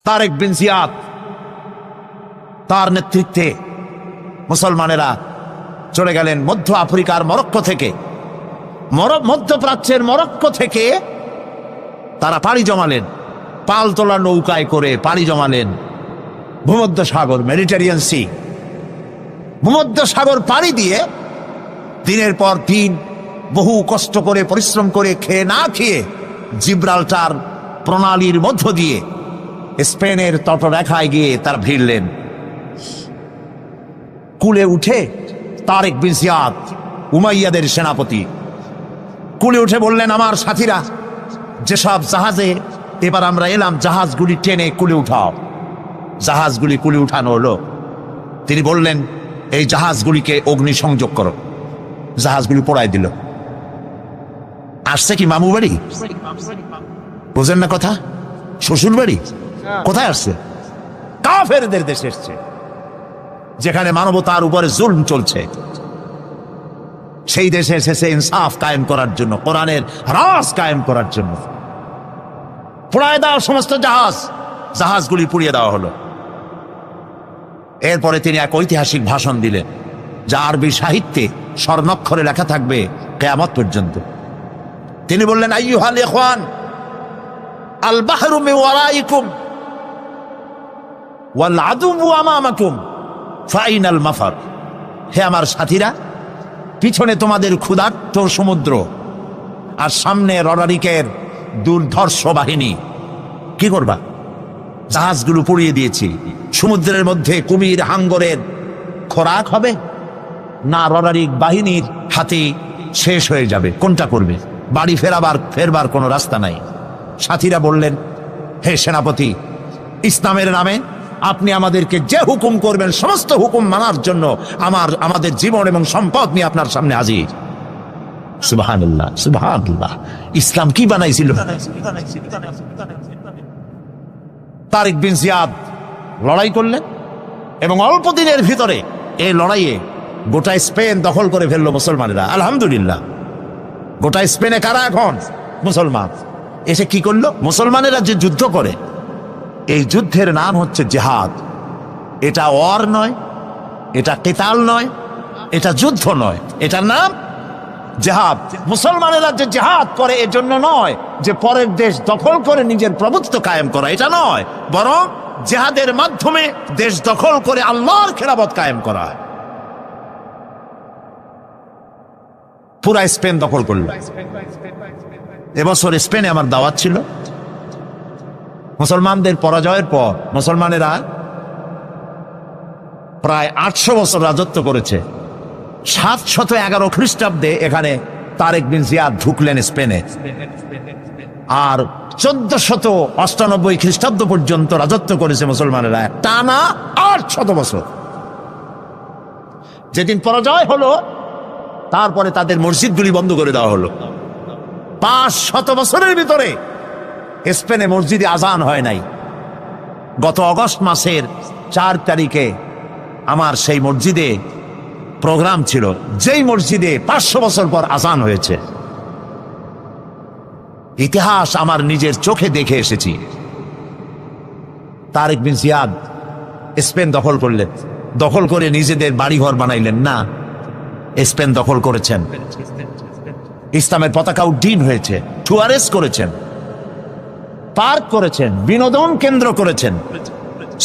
তারেক বিন জিয়াদ, তার নেতৃত্বে মুসলমানেরা চলে গেলেন মধ্য আফ্রিকার মরক্কো থেকে, মধ্যপ্রাচ্যের মরক্কো থেকে তারা পাড়ি জমালেন, পালতোলা নৌকায় করে পাড়ি জমালেন ভূমধ্য সাগর, মেডিটেরিয়ান সি। ভূমধ্য সাগর পাড়ি দিয়ে দিনের পর দিন বহু কষ্ট করে পরিশ্রম করে খেয়ে না খেয়ে জিব্রাল্টার প্রণালীর মধ্য দিয়ে স্পেনের তটরেখায় গিয়ে তারা ভিড়লেন। কুলে উঠে তারেক বিন জিয়াদ, উমাইয়াদের সেনাপতি, কুলে উঠে বললেন, আমার সাথীরা, যেসব জাহাজে এবার আমরা এলাম জাহাজগুলি টেনে কুলে উঠাও। জাহাজগুলি কুলে উঠানো হলো। তিনি বললেন, এই জাহাজগুলিকে অগ্নিসংযোগ করো। জাহাজগুলি পোড়াই দিল। আসছে কি মামু বাড়ি? বোঝেন না কথা? শ্বশুর বাড়ি? কোথায় আসছে? কাফেরদের দেশে এসছে, যেখানে মানবতার উপরে জুলম চলছে। সেই দেশে এসেছে ইনসাফ কায়েম করার জন্য, কোরআনের রাজ কায়েম করার জন্য। পোড়ায় দেওয়া সমস্ত জাহাজগুলি পুড়িয়ে দেওয়া হলো। এরপরে তিনি এক ঐতিহাসিক ভাষণ দিলেন, যা আরবি সাহিত্যে স্বর্ণাক্ষরে লেখা থাকবে কিয়ামত পর্যন্ত। তিনি বললেন, আইয়ুহাল ইখওয়ান, আল বাহরু মিন ওয়ারাইকুম ওয়াল আদুউ আমামাকুম ফাইনাল মাফার। হে আমার সাথীরা, পিছনে তোমাদের ক্ষুধার্ত সমুদ্র আর সামনে রডারিকের দুর্ধর্ষ বাহিনী। কি করবা? জাহাজগুলো পুড়িয়ে দিয়েছি। সমুদ্রের মধ্যে কুমির হাঙ্গরের খোরাক হবে, না রডারিক বাহিনীর হাতে শেষ হয়ে যাবে? কোনটা করবে? বাড়ি ফেরবার কোনো রাস্তা নাই। সাথীরা বললেন, হে সেনাপতি, ইসলামের নামে আপনি আমাদেরকে যে হুকুম করবেন সমস্ত হুকুম মানার জন্য আমাদের জীবন এবং সম্পদ নিয়ে আপনার সামনে হাজির। সুবহানাল্লাহ, সুবহানাল্লাহ। ইসলাম কি বানাইছিল? তারেক বিন জিয়াদ লড়াই করলেন এবং অল্প দিনের ভিতরে এই লড়াইয়ে গোটা স্পেন দখল করে ফেললো মুসলমানেরা। আলহামদুলিল্লাহ, গোটা স্পেনে কারা এখন? মুসলমান। এসে কি করলো? মুসলমানেরা যে যুদ্ধ করে, এই যুদ্ধের নাম হচ্ছে জিহাদ। এটা ওয়ার নয়, এটা কিতাল নয়, এটা যুদ্ধ নয়, এটার নাম জিহাদ। মুসলমানেরা যে জিহাদ করে এজন্য নয় যে পরের দেশ দখল করে নিজের প্রভুত্ব কায়েম করা, এটা নয়, বরং জিহাদের মাধ্যমে দেশ দখল করে আল্লাহর খেলাফত কায়েম করা। পুরা স্পেন দখল করল। এবছর স্পেনে আমার দাওয়াত ছিল। মুসলমানদের পরাজয়ের পর মুসলমানেরা প্রায় 800 বছর রাজত্ব করেছে। 711 খ্রিস্টাব্দে এখানে তারেক বিন জিয়াদ ঢুকলেন স্পেনে, আর 1498 খ্রিস্টাব্দ পর্যন্ত রাজত্ব করেছে মুসলমানেরা, টানা 800 বছর। যেদিন পরাজয় হলো, তারপরে তাদের মসজিদগুলি বন্ধ করে দেওয়া হলো। 500 বছরের ভিতরে স্পেনে মসজিদে আজান হয় নাই। গত অগস্ট মাসের 4 তারিখে আমার সেই মসজিদে প্রোগ্রাম ছিল, যেই মসজিদে 500 বছর পর আজান হয়েছে। ইতিহাস আমার নিজের চোখে দেখে এসেছি। তারেক বিন জিয়াদ স্পেন দখল করলেন, দখল করে নিজেদের বাড়িঘর বানাইলেন না, স্পেন দখল করেছেন। ইসলামের পতাকা উড্ডীন হয়েছে, টুয়ারেস করেছেন, পার্ক করেছেন, বিনোদন কেন্দ্র করেছেন,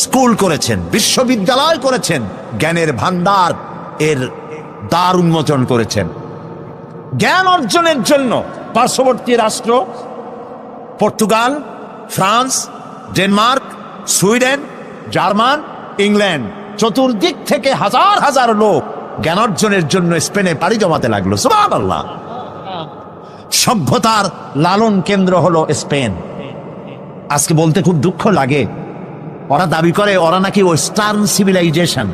স্কুল করেছেন, বিশ্ববিদ্যালয় করেছেন, জ্ঞানের ভান্ডার এর দ্বার উন্মোচন করেছেন। জ্ঞান অর্জনের জন্য পার্শ্ববর্তী রাষ্ট্র Portugal, France, Denmark, Sweden, German, England, চতুর্দিক থেকে হাজার হাজার লোক জ্ঞান অর্জনের জন্য স্পেনে পাড়ি জমাতে লাগলো। সুবহানাল্লাহ। সভ্যতার লালন কেন্দ্র হলো স্পেন। আজকে বলতে খুব দুঃখ লাগে, ওরা দাবি করে ওরা নাকি ওয়েস্টার্ন সিভিলাইজেশন,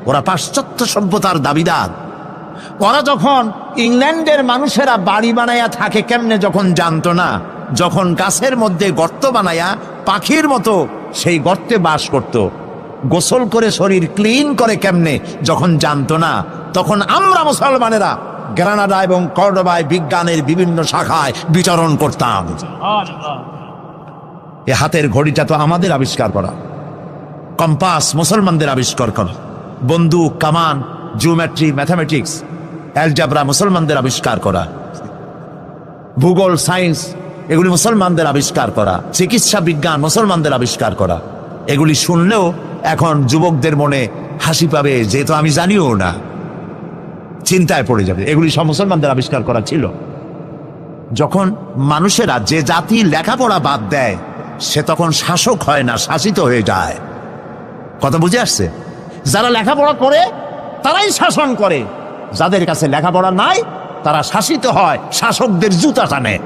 ওরা পাশ্চাত্য সভ্যতার দাবিদার। ওরা যখন ইংল্যান্ডের মানুষেরা বাড়ি বানায়া থাকে কেমনে যখন জানতো না, যখন গাছের মধ্যে গর্ত বানায়া পাখির মতো সেই গর্তে বাস করত, গোসল করে শরীর ক্লিন করে কেমনে যখন জানতো না, তখন আমরা মুসলমানেরা গ্রানাডা এবং কর্ডোবায় বিজ্ঞানের বিভিন্ন শাখায় বিচরণ করতাম। এ হাতের ঘড়িটা তো আমাদের আবিষ্কার করা, কম্পাস মুসলমানদের আবিষ্কার করা, বন্দুক, কামান, জিওমেট্রি, ম্যাথামেটিক্স, অ্যালজাবরা মুসলমানদের আবিষ্কার করা, ভূগোল, সায়েন্স এগুলি মুসলমানদের আবিষ্কার করা, চিকিৎসা বিজ্ঞান মুসলমানদের আবিষ্কার করা। এগুলি শুনলেও এখন যুবকদের মনে হাসি পাবে, যেহেতু আমি জানিও না, চিন্তায় পড়ে যাবে। এগুলি সব মুসলমানদের আবিষ্কার করা ছিল। যখন মানুষেরা, যে জাতি লেখাপড়া বাদ দেয়, সে তখন শাসক হয় না, শাসিত হয়ে যায়। কথা বুঝে আসছে? যারা লেখাপড়া করে তারাই শাসন করে, যাদের কাছে লেখাপড়া নাই তারা শাসিত হয়, শাসকদের জুতা টানে।